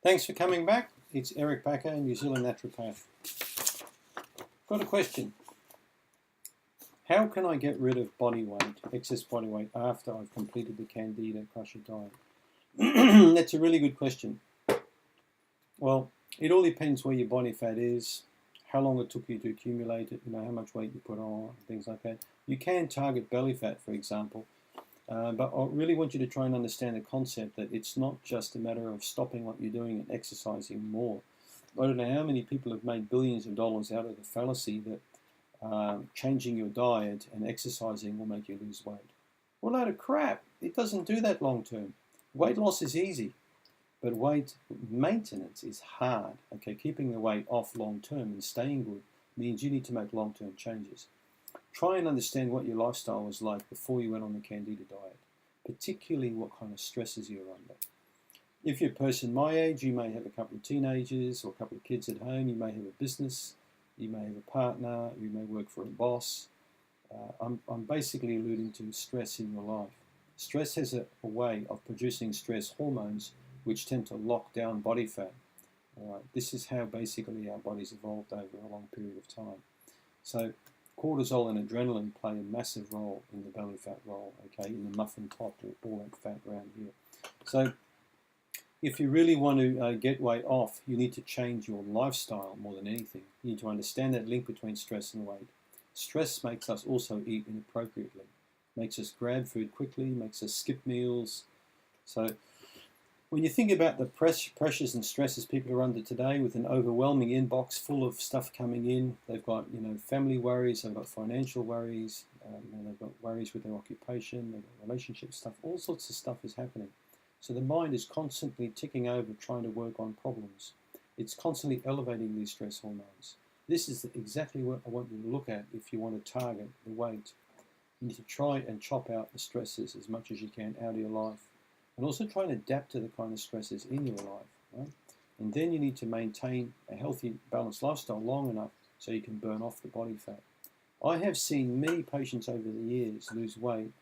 Thanks for coming back. It's Eric Packer, New Zealand naturopath. Got a question. How can I get rid of body weight, excess body weight, after I've completed the Candida crusher diet? That's a really good question. Well, it all depends where your body fat is, how long it took you to accumulate it, how much weight you put on, things like that. You can target belly fat, for example, but I really want you to try and understand the concept that it's not just a matter of stopping what you're doing and exercising more. I don't know how many people have made billions of dollars out of the fallacy that changing your diet and exercising will make you lose weight. Well, load of crap. It doesn't do that long term. Weight loss is easy, but weight maintenance is hard. Okay, keeping the weight off long term and staying good means you need to make long term changes. Try and understand what your lifestyle was like before you went on the Candida diet, particularly what kind of stresses you're under. If you're a person my age, you may have a couple of teenagers or a couple of kids at home, you may have a business, you may have a partner, you may work for a boss. I'm basically alluding to stress in your life. Stress has a way of producing stress hormones which tend to lock down body fat. This is how basically our bodies evolved over a long period of time. So cortisol and adrenaline play a massive role in the belly fat roll, okay, in the muffin top or all that fat around here. So if you really want to get weight off, you need to change your lifestyle more than anything. You need to understand that link between stress and weight. Stress makes us also eat inappropriately, makes us grab food quickly, makes us skip meals. So when you think about the pressures and stresses people are under today, with an overwhelming inbox full of stuff coming in, they've got family worries, they've got financial worries, they've got worries with their occupation, they've got relationship stuff, all sorts of stuff is happening. So the mind is constantly ticking over, trying to work on problems. It's constantly elevating these stress hormones. This is exactly what I want you to look at if you want to target the weight. You need to try and chop out the stresses as much as you can out of your life. And also try and adapt to the kind of stresses in your life. Right? And then you need to maintain a healthy, balanced lifestyle long enough so you can burn off the body fat. I have seen many patients over the years lose weight,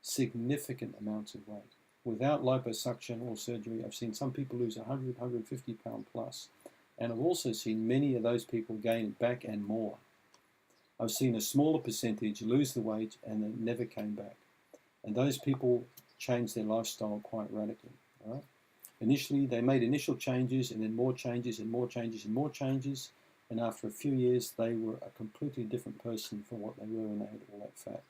significant amounts of weight. Without liposuction or surgery, I've seen some people lose 100, 150 pound plus. And I've also seen many of those people gain it back and more. I've seen a smaller percentage lose the weight and then never came back. And those people changed their lifestyle quite radically. Right? Initially, they made initial changes and then more changes and more changes and more changes. And after a few years, they were a completely different person from what they were when they had all that fat.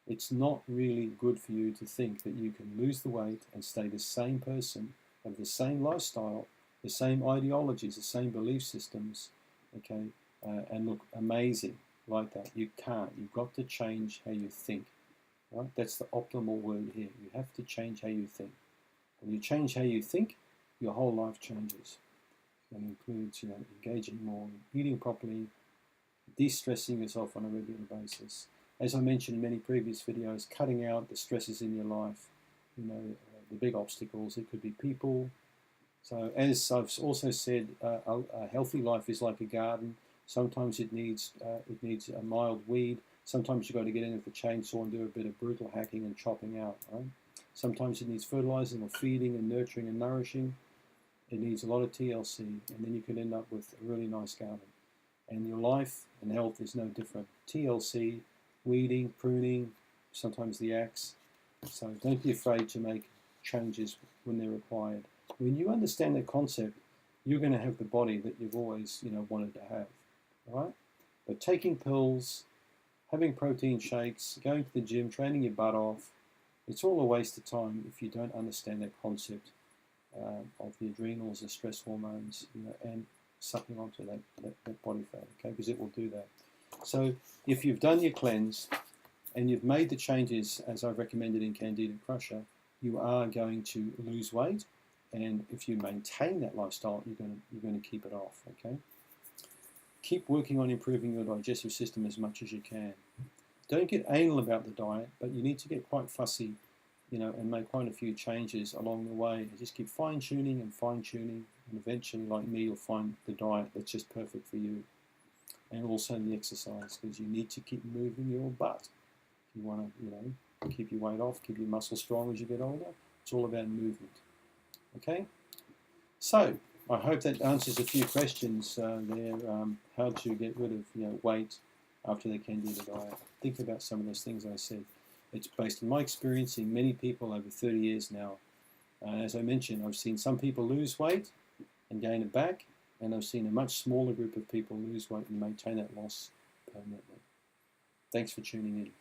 It's not really good for you to think that you can lose the weight and stay the same person, have the same lifestyle, the same ideologies, the same belief systems, okay, and look amazing like that. You can't. You've got to change how you think. Right? That's the optimal word here. You have to change how you think. When you change how you think, your whole life changes. That includes, engaging more, eating properly, de-stressing yourself on a regular basis. As I mentioned in many previous videos, cutting out the stresses in your life, the big obstacles. It could be people. So as I've also said, a healthy life is like a garden. Sometimes it needs a mild weed. Sometimes you've got to get in with the chainsaw and do a bit of brutal hacking and chopping out. Right? Sometimes it needs fertilizing or feeding and nurturing and nourishing. It needs a lot of TLC, and then you can end up with a really nice garden. And your life and health is no different. TLC, weeding, pruning, sometimes the axe. So don't be afraid to make changes when they're required. When you understand that concept, you're going to have the body that you've always wanted to have. All right? But taking pills, having protein shakes, going to the gym, training your butt off, it's all a waste of time if you don't understand that concept of the adrenals, the stress hormones, and sucking onto that body fat, okay? Because it will do that. So if you've done your cleanse and you've made the changes as I've recommended in Candida Crusher, you are going to lose weight, and if you maintain that lifestyle, you're going to keep it off, okay? Keep working on improving your digestive system as much as you can. Don't get anal about the diet, but you need to get quite fussy, and make quite a few changes along the way. And just keep fine-tuning, and eventually, like me, you'll find the diet that's just perfect for you. And also the exercise, because you need to keep moving your butt. If you want to, keep your weight off, keep your muscles strong as you get older, it's all about movement. Okay? So I hope that answers a few questions there. How to get rid of weight after the Candida diet. Think about some of those things I said. It's based on my experience in many people over 30 years now. As I mentioned, I've seen some people lose weight and gain it back, and I've seen a much smaller group of people lose weight and maintain that loss permanently. Thanks for tuning in.